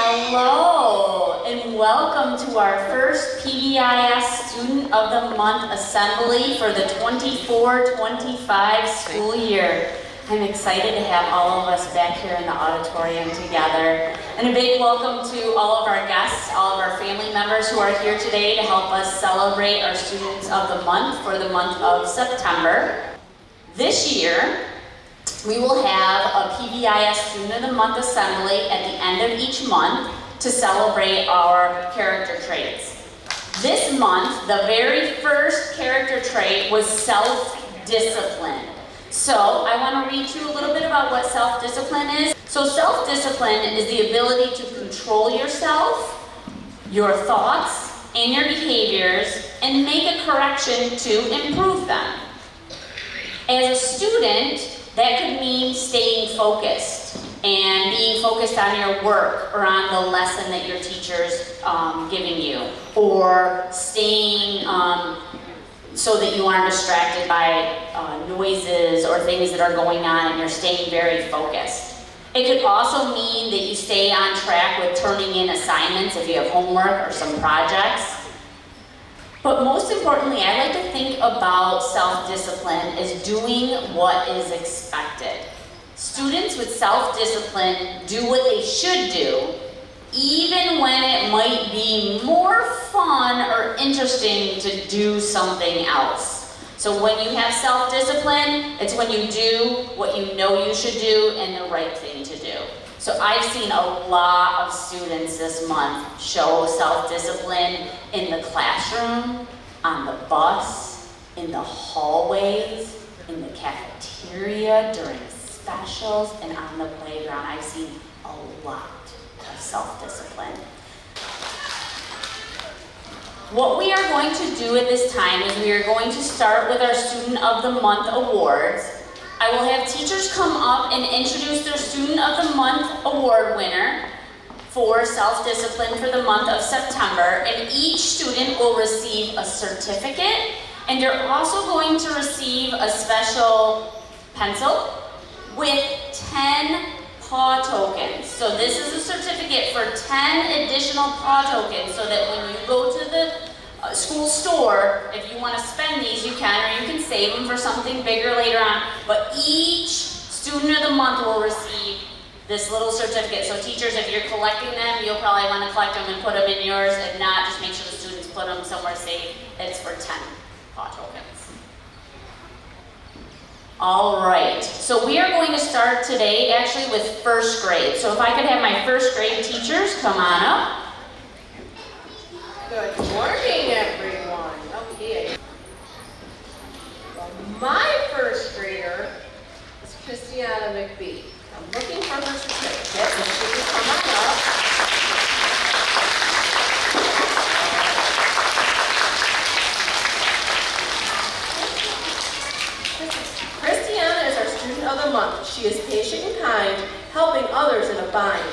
Hello, and welcome to our first PBIS Student of the Month Assembly for the 24-25 school year. I'm excited to have all of us back here in the auditorium together. And a big welcome to all of our guests, all of our family members who are here today to help us celebrate our Students of the Month for the month of September. This year, we will have a PBIS Student of the Month Assembly at the end of each month to celebrate our character traits. This month, the very first character trait was self-discipline. So I want to read to you a little bit about what self-discipline is. So self-discipline is the ability to control yourself, your thoughts, and your behaviors, and make a correction to improve them. As a student, that could mean staying focused and being focused on your work or on the lesson that your teacher's giving you, or staying so that you aren't distracted by noises or things that are going on and you're staying very focused. It could also mean that you stay on track with turning in assignments if you have homework or some projects. But most importantly, I like to think about self-discipline as doing what is expected. Students with self-discipline do what they should do, even when it might be more fun or interesting to do something else. So when you have self-discipline, it's when you do what you know you should do and the right thing to do. So I've seen a lot of students this month show self-discipline in the classroom, on the bus, in the hallways, in the cafeteria, during specials, and on the playground. I've seen a lot of self-discipline. What we are going to do at this time is we are going to start with our Student of the Month awards. I will have teachers come up and introduce their Student of the Month award winner for self-discipline for the month of September, and each student will receive a certificate, and you're also going to receive a special pencil with 10 paw tokens. So this is a certificate for 10 additional paw tokens, so that when you go to the school store, if you want to spend these, you can, or you can save them for something bigger later on. But each Student of the Month will receive this little certificate. So teachers, if you're collecting them, you'll probably want to collect them and put them in yours. If not, just make sure the students put them somewhere safe. It's for 10 paw tokens. All right, so we are going to start today actually with first grade. So if I could have my first grade teachers come on up. Good morning, everyone. Okay. Well, my first grader is Christiana McBee. I'm looking for her certificate, so she can come on up. Christiana is our Student of the Month. She is patient and kind, helping others in a bind.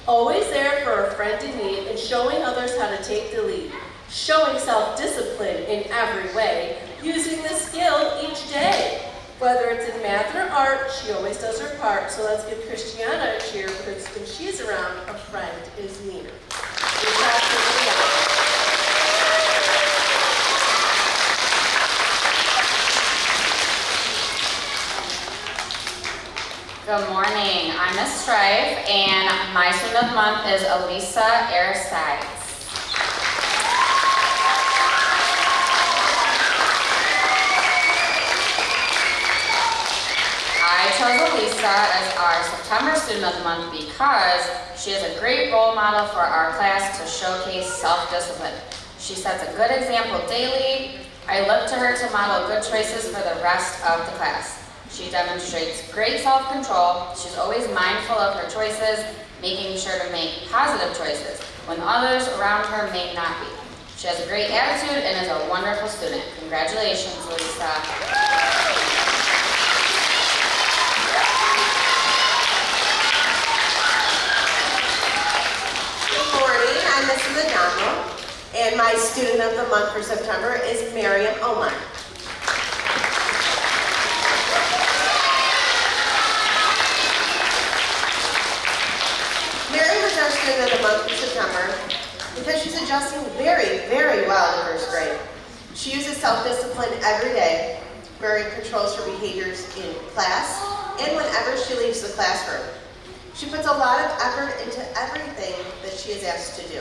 Always there for a friend in need and showing others how to take the lead. Showing self-discipline in every way, using the skill each day. Whether it's in math or art, she always does her part. So let's give Christiana a cheer, because when she's around, a friend is near. Good morning, I'm Miss Strife, and my Student of the Month is Elisa Arisides. I chose Elisa as our September Student of the Month because she is a great role model for our class to showcase self-discipline. She sets a good example daily. I look to her to model good choices for the rest of the class. She demonstrates great self-control. She's always mindful of her choices, making sure to make positive choices when others around her may not be. She has a great attitude and is a wonderful student. Congratulations, Lisa. Good morning, I'm Mrs. Adamo, and my Student of the Month for September is Miriam Omar. Mary was our student of the month in September because she's adjusting very, very well to first grade. She uses self-discipline every day. Mary controls her behaviors in class and whenever she leaves the classroom. She puts a lot of effort into everything that she is asked to do.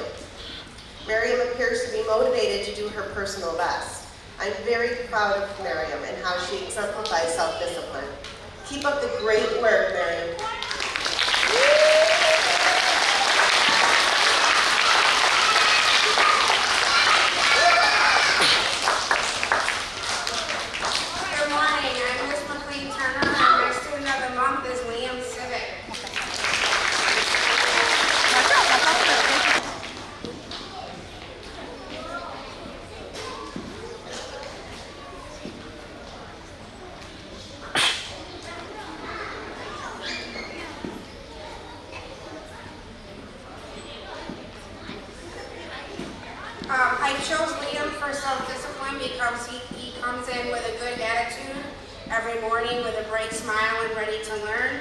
Miriam appears to be motivated to do her personal best. I'm very proud of Miriam and how she exemplifies self-discipline. Keep up the great work, Miriam. Good morning, I'm Miss McLean Turner, and my student of the month is Liam Civic. I chose Liam for self-discipline because he comes in with a good attitude every morning with a bright smile and ready to learn.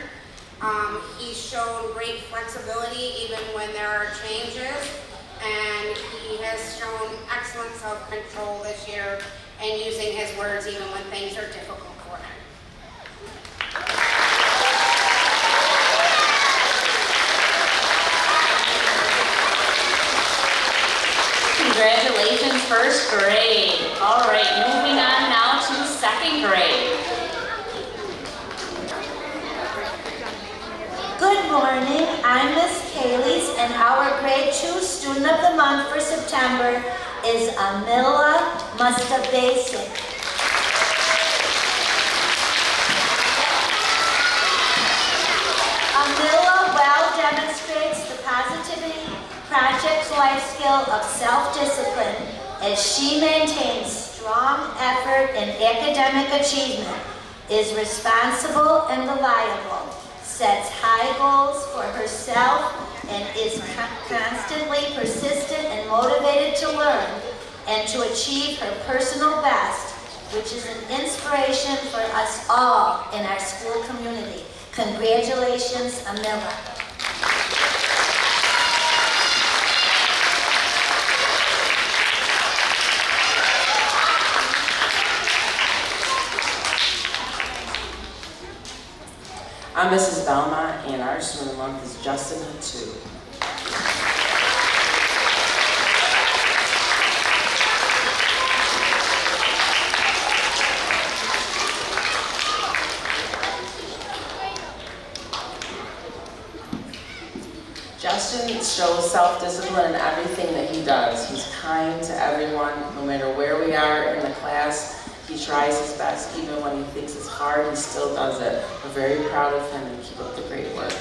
He's shown great flexibility even when there are changes, and he has shown excellent self-control this year and using his words even when things are difficult for him. Congratulations, first grade. All right, moving on now to second grade. Good morning, I'm Miss Kayleys, and our grade 2 student of the month for September is Amila Mustabasic. Amila well demonstrates the positivity project life skill of self-discipline as she maintains strong effort in academic achievement, is responsible and reliable, sets high goals for herself, and is constantly persistent and motivated to learn and to achieve her personal best, which is an inspiration for us all in our school community. Congratulations, Amila. I'm Mrs. Belmont, and our student of the month is Justin Hatu. Justin shows self-discipline in everything that he does. He's kind to everyone, no matter where we are in the class. He tries his best, even when he thinks it's hard, he still does it. We're very proud of him and keep up the great work.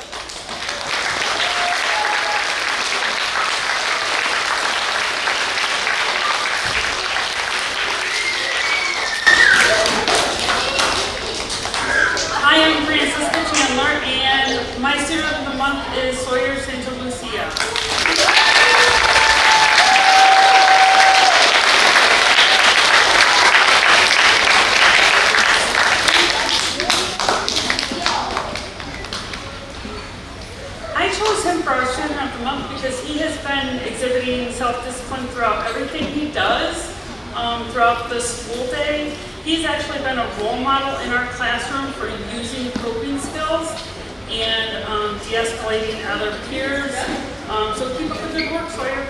Hi, I'm Francisca Chandler, and my student of the month is Sawyer Santa Lucia. I chose him for our student of the month because he has been exhibiting self-discipline throughout everything he does, throughout the school day. He's actually been a role model in our classroom for using coping skills and de-escalating other peers. So keep up the good work, Sawyer.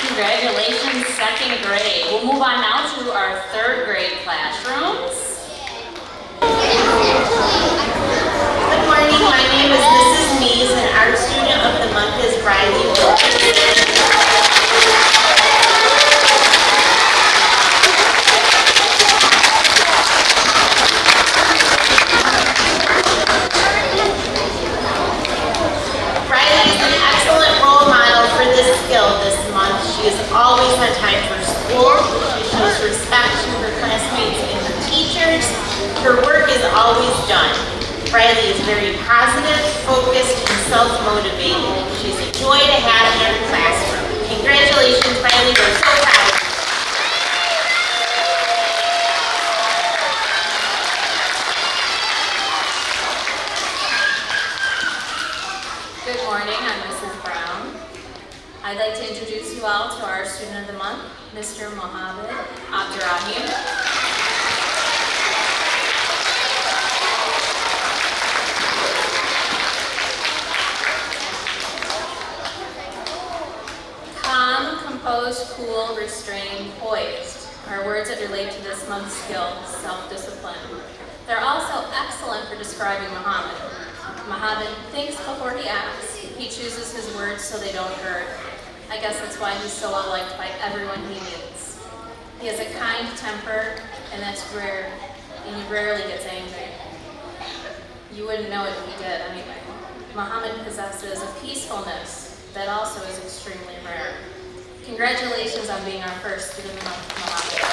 Congratulations, second grade. We'll move on now to our third grade classrooms. Good morning, my name is Mrs. Mees, and our student of the month is Riley Wilkinson. Riley is an excellent role model for this skill this month. She is always on time for school. She shows respect to her classmates and her teachers. Her work is always done. Riley is very positive, focused, and self-motivated. She's a joy to have in our classroom. Congratulations, Riley. We're so proud. I'd like to introduce you all to our Student of the Month, Mr. Mohammed Abdurrahim. Calm, composed, cool, restrained, poised are words that relate to this month's skill, self-discipline. They're also excellent for describing Mohammed. Mohammed thinks before he acts. He chooses his words so they don't hurt. I guess that's why he's so well-liked by everyone he meets. He has a kind temper, and that's rare, and he rarely gets angry. You wouldn't know it if he did anyway. Mohammed possesses a peacefulness that also is extremely rare. Congratulations on being our first Student of the Month, Mohammed.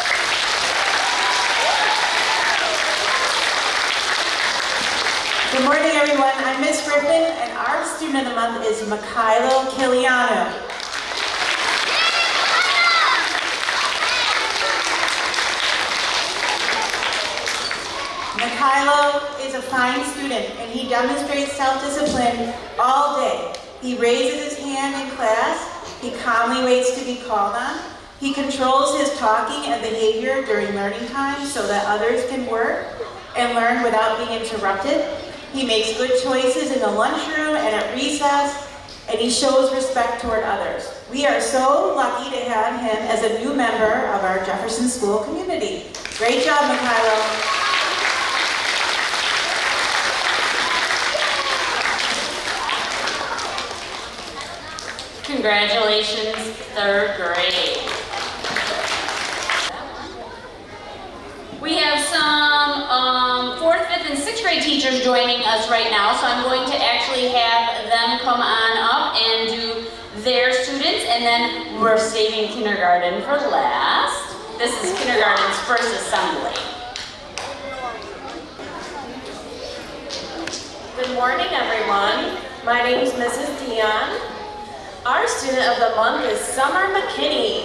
Good morning, everyone. I'm Miss Griffin, and our Student of the Month is Mikhailo Kiliano. Mikhailo is a fine student, and he demonstrates self-discipline all day. He raises his hand in class. He calmly waits to be called on. He controls his talking and behavior during learning time so that others can work and learn without being interrupted. He makes good choices in the lunchroom and at recess, and he shows respect toward others. We are so lucky to have him as a new member of our Jefferson school community. Great job, Mikhailo. Congratulations, third grade. We have some 4th, 5th, and 6th grade teachers joining us right now, so I'm going to actually have them come on up and do their students, and then we're saving kindergarten for last. This is kindergarten's first assembly. Good morning, everyone. My name is Mrs. Dion. Our Student of the Month is Summer McKinney.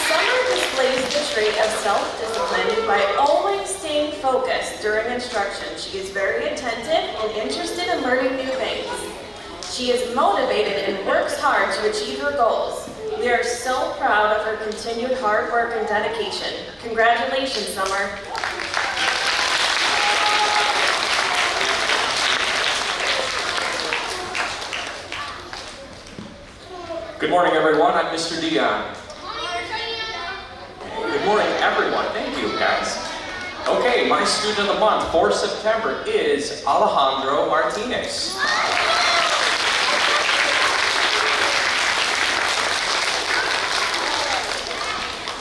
Summer displays the trait of self-discipline by always staying focused during instruction. She is very attentive and interested in learning new things. She is motivated and works hard to achieve her goals. We are so proud of her continued hard work and dedication. Congratulations, Summer. Good morning, everyone. I'm Mr. Dion. Good morning, everyone. Thank you, guys. Okay, my Student of the Month for September is Alejandro Martinez.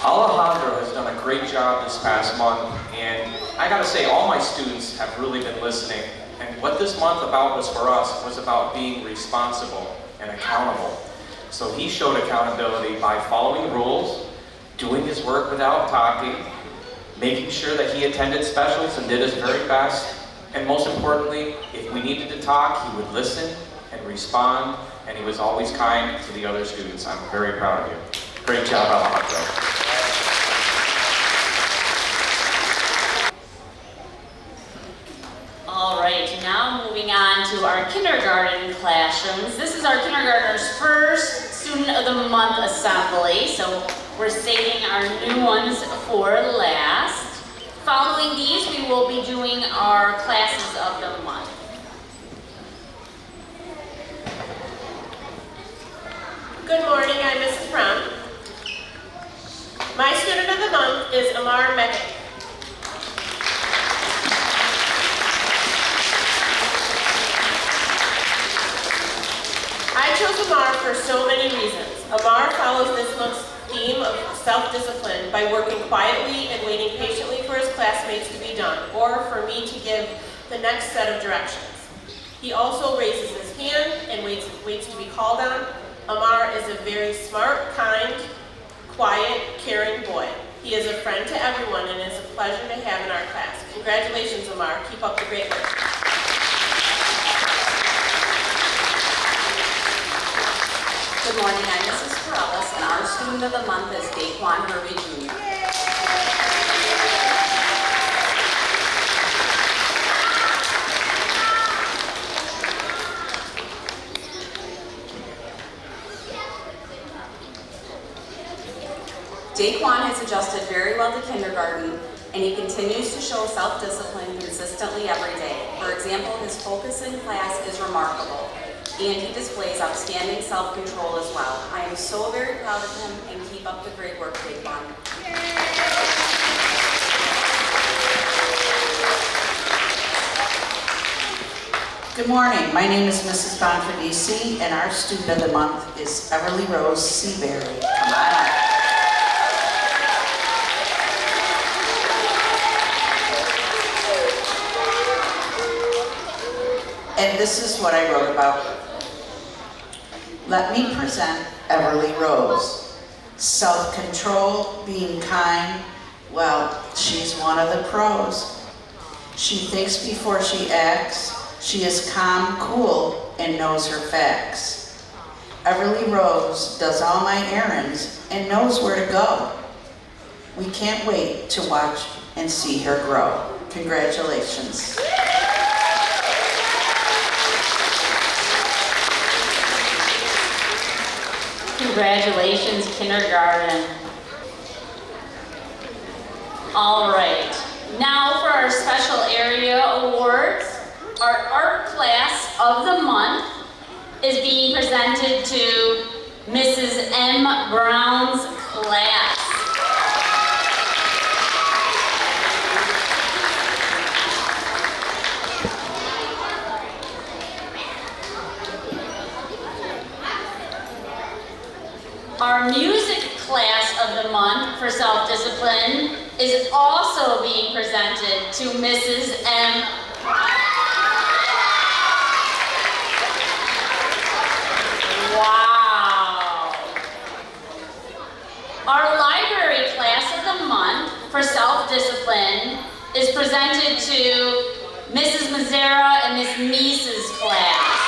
Alejandro has done a great job this past month, and I gotta say, all my students have really been listening. And what this month was for us was about being responsible and accountable. So he showed accountability by following rules, doing his work without talking, making sure that he attended specials and did his very best, and most importantly, if we needed to talk, he would listen and respond, and he was always kind to the other students. I'm very proud of you. Great job, Alejandro. All right, now moving on to our kindergarten classrooms. This is our kindergartner's first Student of the Month assembly, so we're saving our new ones for last. Following these, we will be doing our classes of the month. Good morning, I'm Mrs. Brown. My Student of the Month is Amar Mekik. I chose Amar for so many reasons. Amar follows this month's theme of self-discipline by working quietly and waiting patiently for his classmates to be done, or for me to give the next set of directions. He also raises his hand and waits to be called on. Amar is a very smart, kind, quiet, caring boy. He is a friend to everyone and is a pleasure to have in our class. Congratulations, Amar. Keep up the great work. Good morning, I'm Mrs. Corellis, and our Student of the Month is Daquan Hervey Jr. Daquan has adjusted very well to kindergarten, and he continues to show self-discipline consistently every day. For example, his focus in class is remarkable, and he displays outstanding self-control as well. I am so very proud of him, and keep up the great work, Daquan. Good morning. My name is Mrs. Bonfadisi, and our student of the month is Everly Rose Seaberry. Come on up. And this is what I wrote about. Let me present Everly Rose. Self-control, being kind, well, she's one of the pros. She thinks before she acts. She is calm, cool, and knows her facts. Everly Rose does all my errands and knows where to go. We can't wait to watch and see her grow. Congratulations. Congratulations, kindergarten. All right, now for our special area awards. Our art class of the month is being presented to Mrs. M. Brown's class. Our music class of the month for self-discipline is also being presented to Mrs. M. Wow. Our library class of the month for self-discipline is presented to Mrs. Mazzara and Miss Meese's class.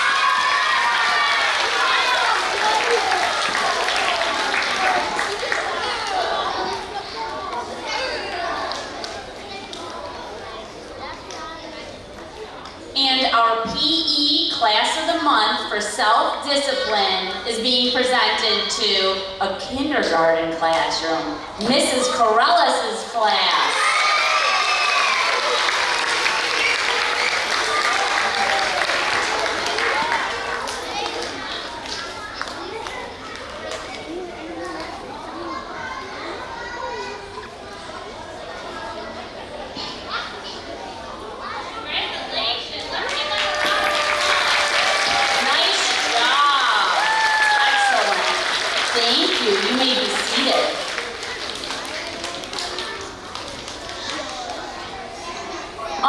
And our PE class of the month for self-discipline is being presented to a kindergarten classroom, Mrs. Corellis' class.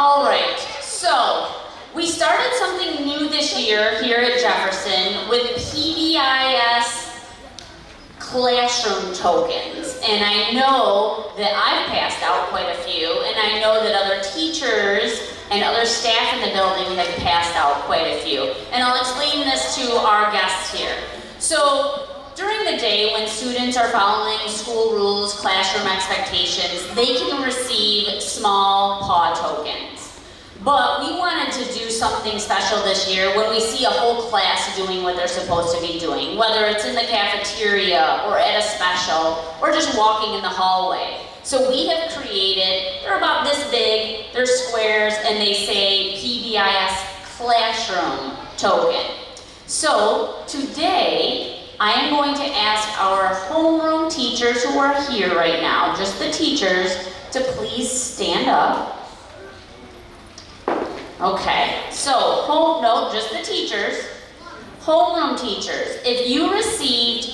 All right, so we started something new this year here at Jefferson with PBIS classroom tokens. And I know that I've passed out quite a few, and I know that other teachers and other staff in the building have passed out quite a few. And I'll explain this to our guests here. So during the day when students are following school rules, classroom expectations, they can receive small paw tokens. But we wanted to do something special this year when we see a whole class doing what they're supposed to be doing, whether it's in the cafeteria or at a special or just walking in the hallway. So we have created, they're about this big, they're squares, and they say PBIS classroom token. So today, I am going to ask our homeroom teachers who are here right now, just the teachers, to please stand up. Okay, so, just the teachers. Homeroom teachers, if you received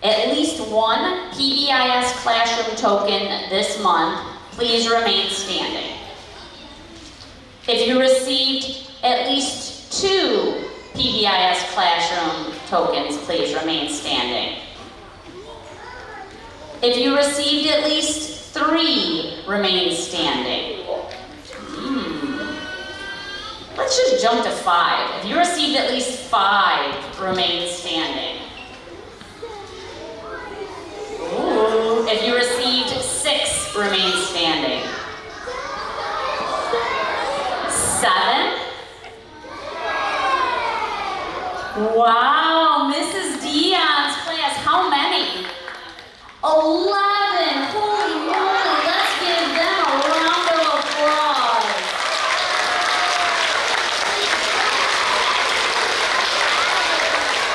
at least one PBIS classroom token this month, please remain standing. If you received at least 2 PBIS classroom tokens, please remain standing. If you received at least 3, remain standing. Let's just jump to 5. If you received at least 5, remain standing. Ooh. If you received 6, remain standing. 7. Wow, Mrs. Dion's class, how many? 11. Holy moly, let's give them a round of applause.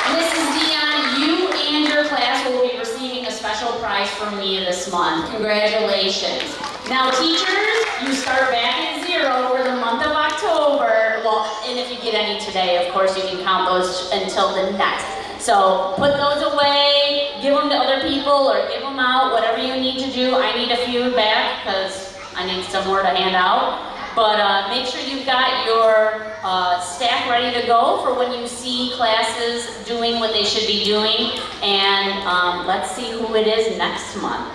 Mrs. Dion, you and your class will be receiving a special prize from me this month. Congratulations. Now teachers, you start back at 0 for the month of October. Well, and if you get any today, of course, you can count those until the next. So put those away, give them to other people, or give them out, whatever you need to do. I need a few back because I need some more to hand out. But make sure you've got your stack ready to go for when you see classes doing what they should be doing. And let's see who it is next month.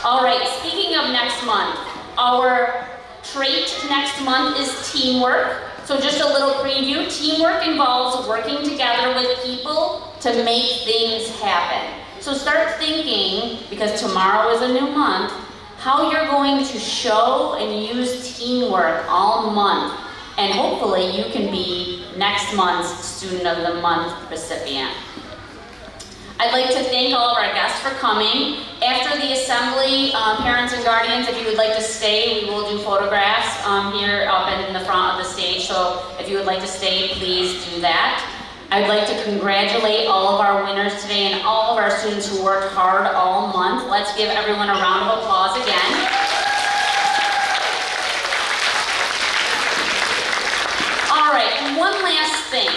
All right, speaking of next month, our trait next month is teamwork. So just a little preview. Teamwork involves working together with people to make things happen. So start thinking, because tomorrow is a new month, how you're going to show and use teamwork all month. And hopefully you can be next month's Student of the Month recipient. I'd like to thank all of our guests for coming. After the assembly, parents and guardians, if you would like to stay, we will do photographs here up in the front of the stage. So if you would like to stay, please do that. I'd like to congratulate all of our winners today and all of our students who worked hard all month. Let's give everyone a round of applause again. All right, and one last thing.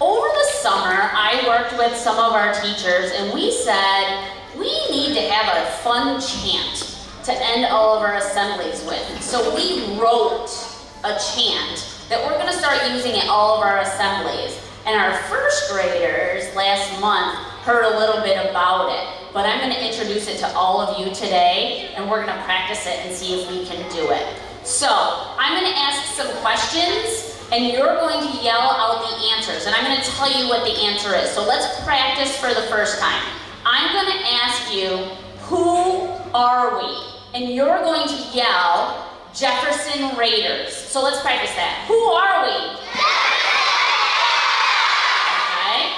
Over the summer, I worked with some of our teachers and we said, we need to have a fun chant to end all of our assemblies with. So we wrote a chant that we're gonna start using at all of our assemblies. And our first graders last month heard a little bit about it, but I'm gonna introduce it to all of you today and we're gonna practice it and see if we can do it. So I'm gonna ask some questions and you're going to yell out the answers, and I'm going to tell you what the answer is. So let's practice for the first time. I'm going to ask you, who are we? And you're going to yell, Jefferson Raiders. So let's practice that. Who are we? Okay.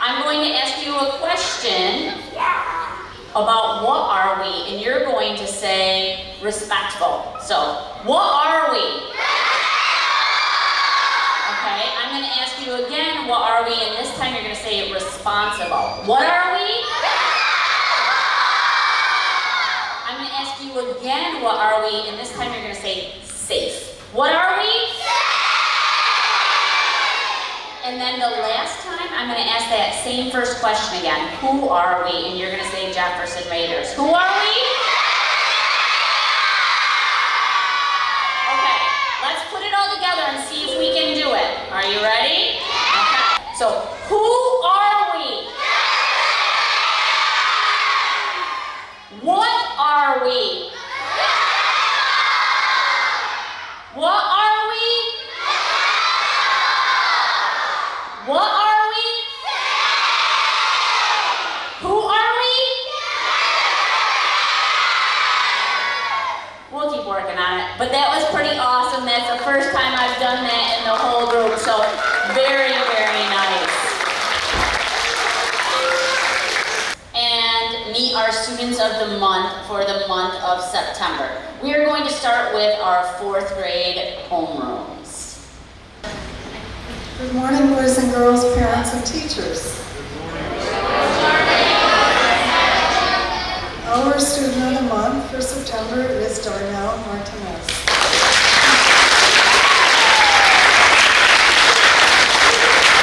I'm going to ask you a question about what are we, and you're going to say respectful. So, what are we? Okay, I'm going to ask you again, what are we? And this time you're going to say responsible. What are we? I'm going to ask you again, what are we? And this time you're going to say safe. What are we? And then the last time, I'm going to ask that same first question again. Who are we? And you're going to say Jefferson Raiders. Who are we? Okay, let's put it all together and see if we can do it. Are you ready? Okay. So, who are we? What are we? What are we? What are we? Who are we? We'll keep working on it. But that was pretty awesome. That's the first time I've done that in the whole group. So very, very nice. And meet our students of the month for the month of September. We are going to start with our 4th grade homerooms. Good morning, boys and girls, parents and teachers. Our student of the month for September is Darnell Martinez.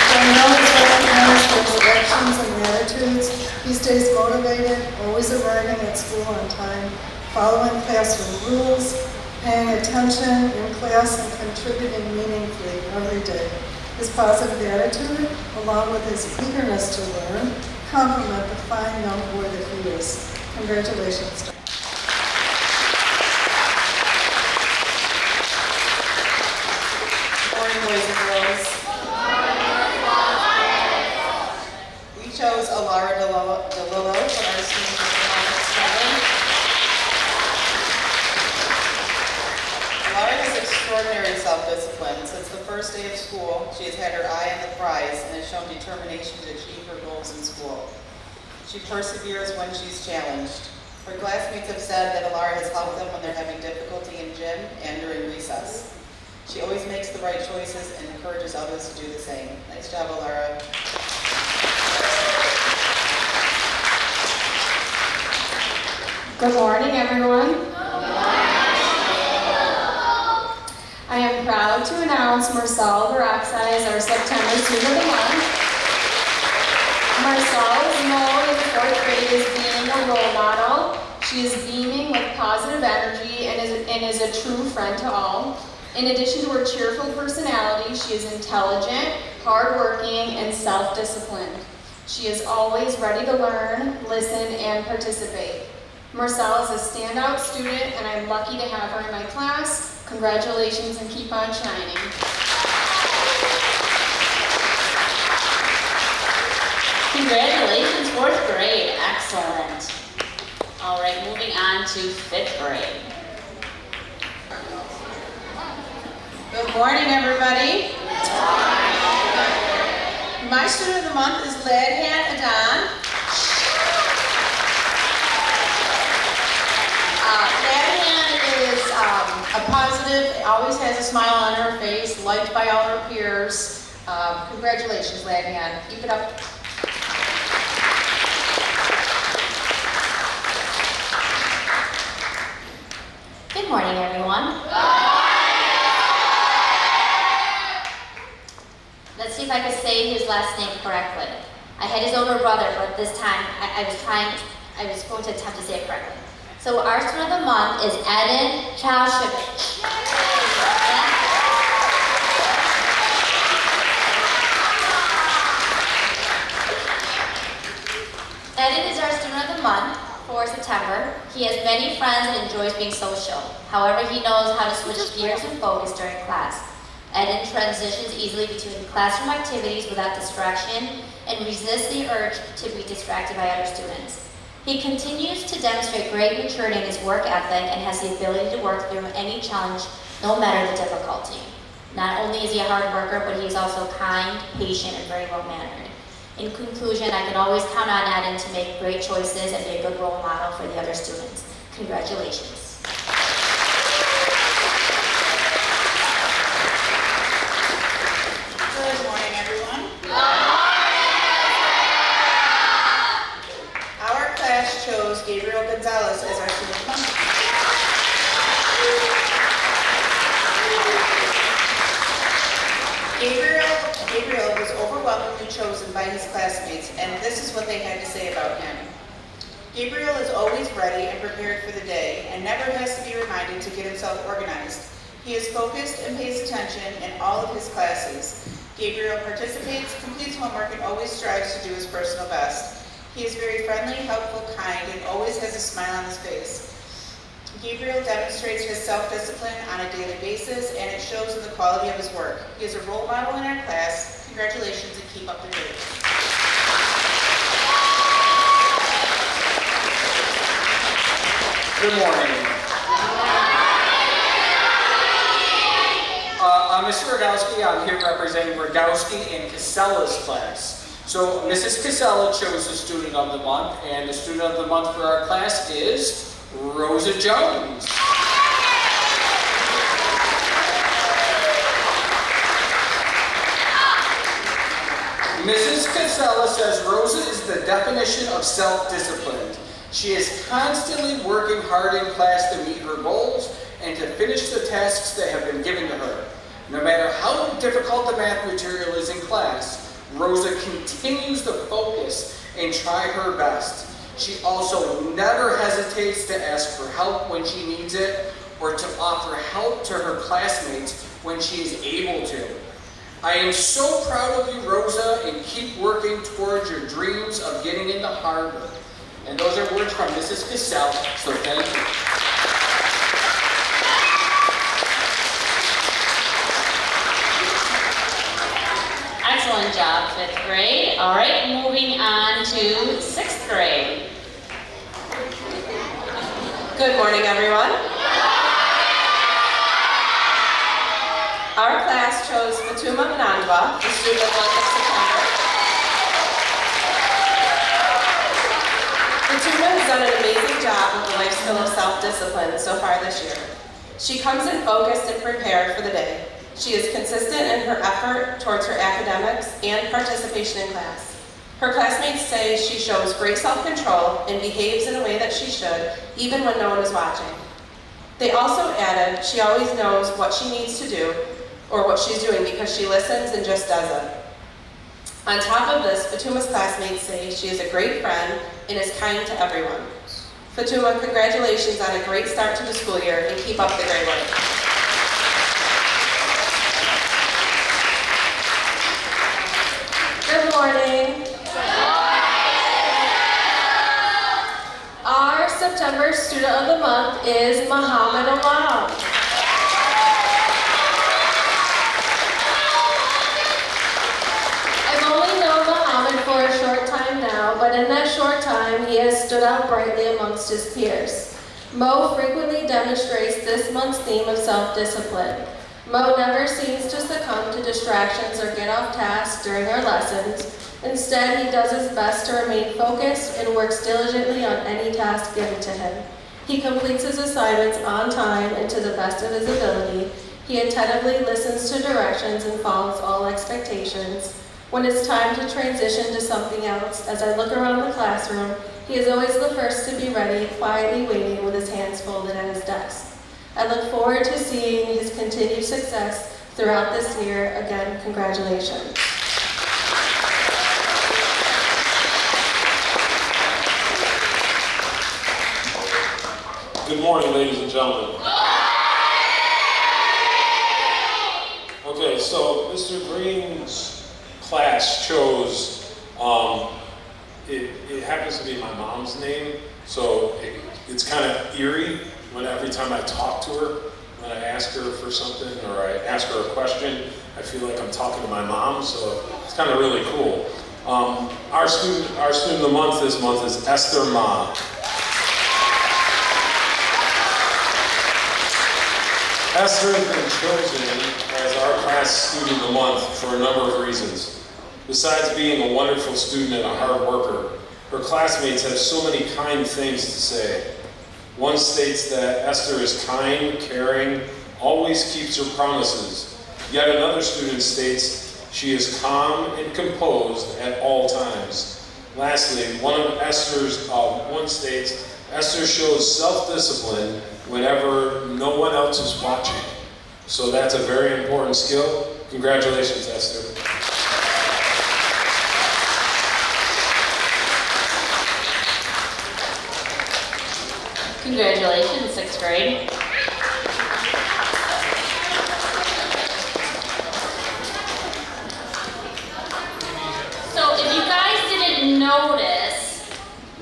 Darnell is recognized for his actions and attitudes. He stays motivated, always arriving at school on time, following classroom rules, paying attention in class and contributing meaningfully every day. His positive attitude, along with his eagerness to learn, complement the fine young boy that he is. Congratulations. Good morning, boys and girls. We chose Alara DeLillo for our student of the month at 7. Alara has extraordinary self-discipline. Since the first day of school, she has had her eye on the prize and has shown determination to achieve her goals in school. She She perseveres when she's challenged. Her classmates have said that Alara has helped them when they're having difficulty in gym and during recess. She always makes the right choices and encourages others to do the same. Nice job, Alara. Good morning, everyone. I am proud to announce Marcel Baraksa as our September Student of the Month. Marcel is known in the 4th grade as being a role model. She is beaming with positive energy and is a true friend to all. In addition to her cheerful personality, she is intelligent, hardworking, and self-disciplined. She is always ready to learn, listen, and participate. Marcel is a standout student, and I'm lucky to have her in my class. Congratulations and keep on shining. Congratulations, 4th grade. Excellent. All right, moving on to 5th grade. Good morning, everybody. My student of the month is Ladhan Adan. Ladhan is a positive, always has a smile on her face, liked by all her peers. Congratulations, Ladhan. Keep it up. Good morning, everyone. Let's see if I can say his last name correctly. I had his older brother, but this time I was going to attempt to say it correctly. So our student of the month is Eden Chaushevich. Eden is our student of the month for September. He has many friends and enjoys being social. However, he knows how to switch gears and focus during class. Eden transitions easily between classroom activities without distraction and resists the urge to be distracted by other students. He continues to demonstrate great maturity in his work ethic and has the ability to work through any challenge, no matter the difficulty. Not only is he a hard worker, but he is also kind, patient, and very well-mannered. In conclusion, I can always count on Eden to make great choices and be a good role model for the other students. Congratulations. Good morning, everyone. Our class chose Gabriel Gonzalez as our student of the month. Gabriel was overwhelmingly chosen by his classmates, and this is what they had to say about him. Gabriel is always ready and prepared for the day, and never has to be reminded to get himself organized. He is focused and pays attention in all of his classes. Gabriel participates, completes homework, and always strives to do his personal best. He is very friendly, helpful, kind, and always has a smile on his face. Gabriel demonstrates his self-discipline on a daily basis, and it shows in the quality of his work. He is a role model in our class. Congratulations, and keep up the good work. Good morning. I'm Mr. Rogowski. I'm here representing Rogowski and Casella's class. So Mrs. Casella chose the student of the month, and the student of the month for our class is Rosa Jones. Mrs. Casella says Rosa is the definition of self-discipline. She is constantly working hard in class to meet her goals and to finish the tasks that have been given to her. No matter how difficult the math material is in class, Rosa continues to focus and try her best. She also never hesitates to ask for help when she needs it or to offer help to her classmates when she is able to. I am so proud of you, Rosa, and keep working towards your dreams of getting into Harvard. And those are words from Mrs. Cassell, so thank you. Excellent job, 5th grade. All right, moving on to 6th grade. Good morning, everyone. Our class chose Fatuma Manandwa, the student of the month of September. has done an amazing job with the life skill of self-discipline so far this year. She comes in focused and prepared for the day. She is consistent in her effort towards her academics and participation in class. Her classmates say she shows great self-control and behaves in a way that she should, even when no one is watching. They also added she always knows what she needs to do or what she's doing because she listens and just does it. On top of this, Fatuma's classmates say she is a great friend and is kind to everyone. Fatuma, congratulations on a great start to the school year and keep up the great work. Good morning. Our September Student of the Month is Muhammad Alam. I've only known Muhammad for a short time now, but in that short time, he has stood out brightly amongst his peers. Mo frequently demonstrates this month's theme of self-discipline. Mo never seems to succumb to distractions or get off task during our lessons. Instead, he does his best to remain focused and works diligently on any task given to him. He completes his assignments on time and to the best of his ability. He attentively listens to directions and follows all expectations. When it's time to transition to something else, as I look around the classroom, he is always the first to be ready, quietly waiting with his hands folded at his desk. I look forward to seeing his continued success throughout this year. Again, congratulations. Good morning, ladies and gentlemen. Okay, so Mr. Green's class chose, it happens to be my mom's name, so it's kind of eerie when every time I talk to her, when I ask her for something or I ask her a question, I feel like I'm talking to my mom, so it's kind of really cool. Our student of the month this month is Esther Ma. Esther has been chosen as our class student of the month for a number of reasons. Besides being a wonderful student and a hard worker, her classmates have so many kind things to say. One states that Esther is kind, caring, always keeps her promises. Yet another student states she is calm and composed at all times. Lastly, one states Esther shows self-discipline whenever no one else is watching. So that's a very important skill. Congratulations, Esther. Congratulations, 6th grade. So if you guys didn't notice,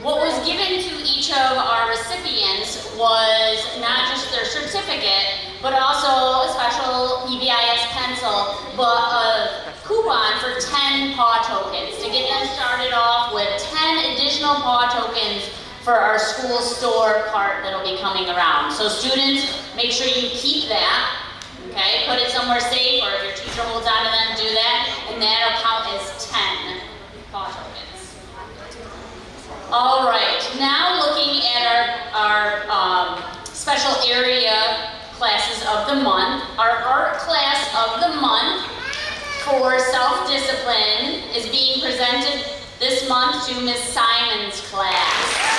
what was given to each of our recipients was not just their certificate, but also a special PBIS pencil, but a coupon for 10 paw tokens to get them started off with 10 additional paw tokens for our school store cart that'll be coming around. So students, make sure you keep that, okay? Put it somewhere safe, or if your teacher holds on to them, do that, and that'll count as 10 paw tokens. All right, now looking at our special area classes of the month. Our art class of the month for self-discipline is being presented this month to Miss Simon's class.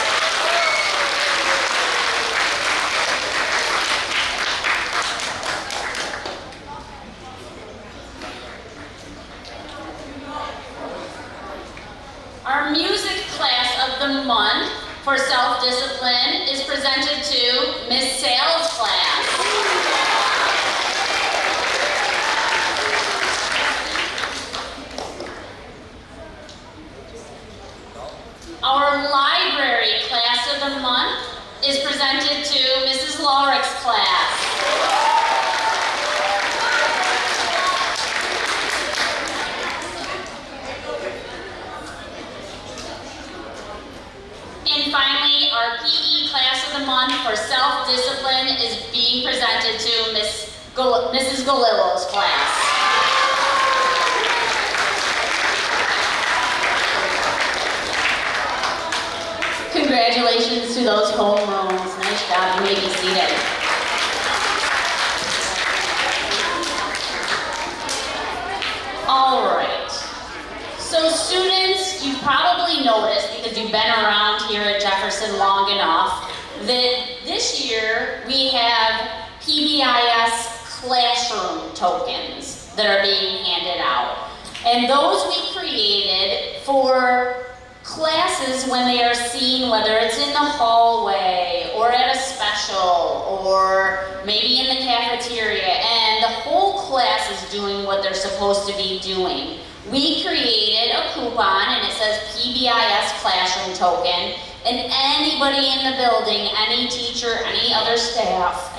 Our music class of the month for self-discipline is presented to Miss Sales' class. Our library class of the month is presented to Mrs. Lawrick's class. And finally, our PE class of the month for self-discipline is being presented to Mrs. Galillo's class. Congratulations. congratulations to those homerooms. Nice job, you may be seated. All right. So students, you've probably noticed, because you've been around here at Jefferson long enough, that this year we have PBIS classroom tokens that are being handed out. And those we created for classes when they are seen, whether it's in the hallway or at a special or maybe in the cafeteria, and the whole class is doing what they're supposed to be doing. We created a coupon and it says PBIS classroom token, and anybody in the building, any teacher, any other staff,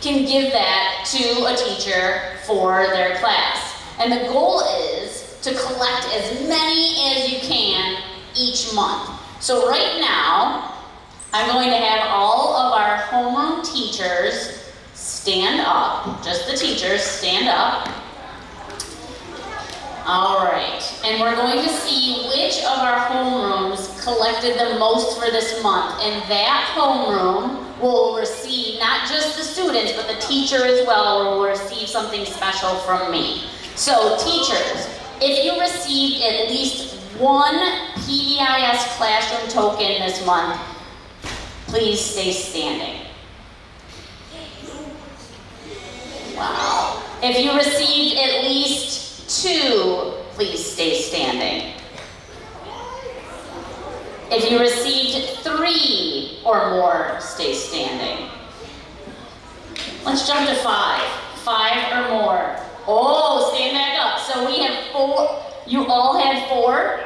can give that to a teacher for their class. And the goal is to collect as many as you can each month. So right now, I'm going to have all of our homeroom teachers stand up, just the teachers stand up. All right, and we're going to see which of our homerooms collected the most for this month, and that homeroom will receive, not just the students, but the teacher as well will receive something special from me. So teachers, if you received at least one PBIS classroom token this month, please stay standing. Wow. If you received at least two, please stay standing. If you received 3 or more, stay standing. Let's jump to 5. 5 or more. Oh, stand back up. So we have 4. You all had 4?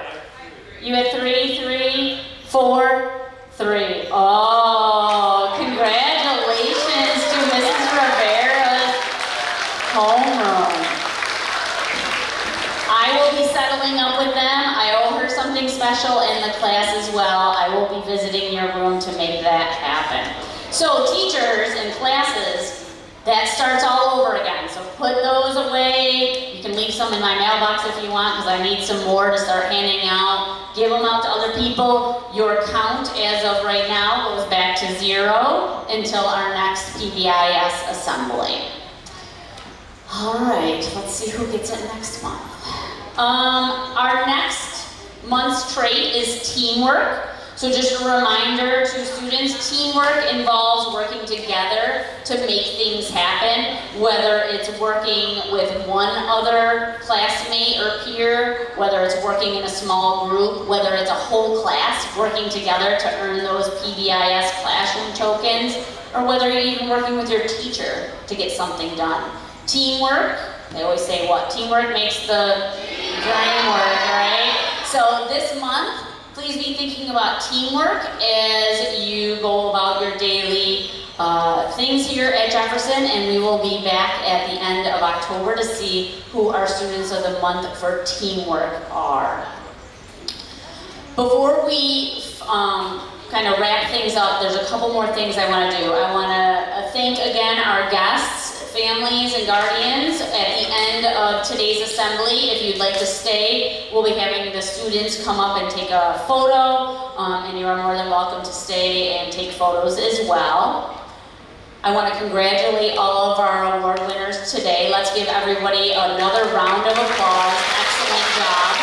You had 3, 4, 3. Oh, congratulations to Mrs. Rivera's homeroom. I will be settling up with them. I owe her something special in the class as well. I will be visiting your room to make that happen. So teachers and classes, that starts all over again. So put those away. You can leave some in my mailbox if you want, because I need some more to start handing out. Give them out to other people. Your count as of right now goes back to 0 until our next PBIS assembly. All right, let's see who gets it next month. Our next month's trait is teamwork. So just a reminder to students, teamwork involves working together to make things happen, whether it's working with one other classmate or peer, whether it's working in a small group, whether it's a whole class working together to earn those PBIS classroom tokens, or whether you're even working with your teacher to get something done. Teamwork, they always say what? Teamwork makes the dream work, right? So this month, please be thinking about teamwork as you go about your daily things here at Jefferson, and we will be back at the end of October to see who our students of the month for teamwork are. Before we kind of wrap things up, there's a couple more things I want to do. I want to thank again our guests, families, and guardians at the end of today's assembly. If you'd like to stay, we'll be having the students come up and take a photo, and you are more than welcome to stay and take photos as well. I want to congratulate all of our award winners today. Let's give everybody another round of applause. Excellent job.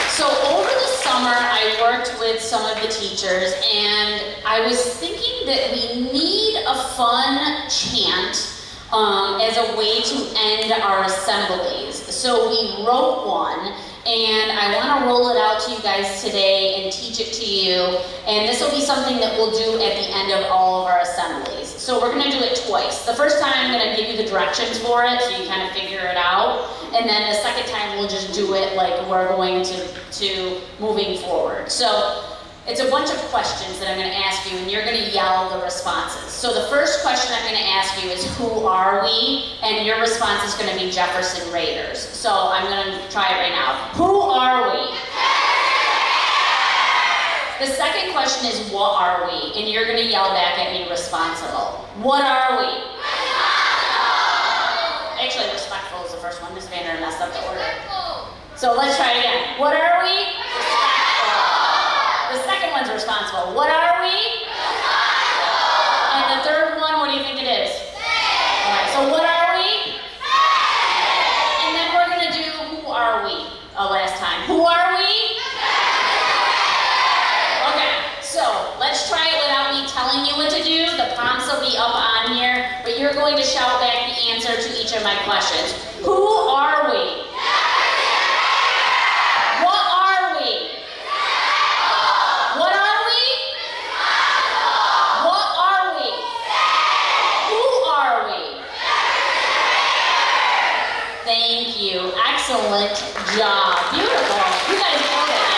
So over the summer, I worked with some of the teachers, and I was thinking that we need a fun chant as a way to end our assemblies. So we wrote one, and I want to roll it out to you guys today and teach it to you. And this will be something that we'll do at the end of all of our assemblies. So we're going to do it twice. The first time I'm going to give you the directions for it so you kind of figure it out. And then the second time we'll just do it like we're going to moving forward. So it's a bunch of questions that I'm going to ask you, and you're going to yell the responses. So the first question I'm going to ask you is, who are we? And your response is going to be Jefferson Raiders. So I'm going to try it right now. Who are we? The second question is, what are we? And you're going to yell back at me, responsible. What are we? Actually, respectful is the first one. Miss Vander messed up the order. So let's try it again. What are we? Respectful. The second one's responsible. What are we? Respectful. And the third one, what do you think it is? All right, so what are we? And then we're gonna do who are we last time. Who are we? Okay, so let's try it without me telling you what to do. The prompts will be up on here, but you're going to shout back the answer to each of my questions. Who are we? What are we? What are we? What are we? Who are we? Thank you. Excellent job. Beautiful. You guys wrote it.